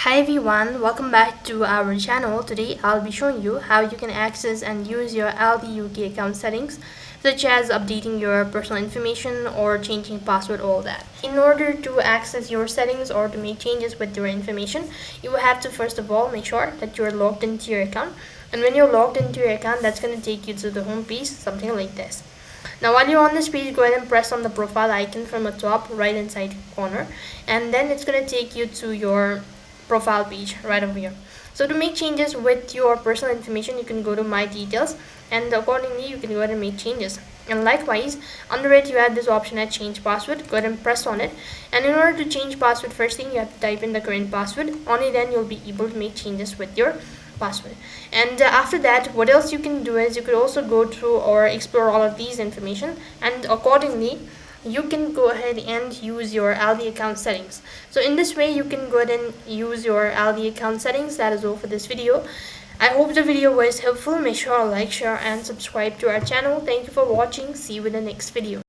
Hi everyone, welcome back to our channel. Today I'll be showing you how you can access and use your Aldi UK account settings, such as updating your personal information or changing password, all that. In order to access your settings or to make changes with your information, you will have to first of all make sure that you're logged into your account. And when you're logged into your account, that's going to take you to the home page, something like this. Now while you're on this page, go ahead and press on the profile icon from the top right hand side corner, and then it's going to take you to your profile page right over here. So to make changes with your personal information, you can go to my details, and accordingly you can go ahead and make changes. And likewise, under it you have this option at change password. Go ahead and press on it, and in order to change password, first thing you have to type in the current password. Only then you'll be able to make changes with your password. And after that, what else you can do is you could also go through or explore all of these information, and accordingly you can go ahead and use your Aldi account settings. So in this way you can go ahead and use your Aldi account settings. That is all for this video. I hope the video was helpful. Make sure to like, share and subscribe to our channel. Thank you for watching. See you in the next video.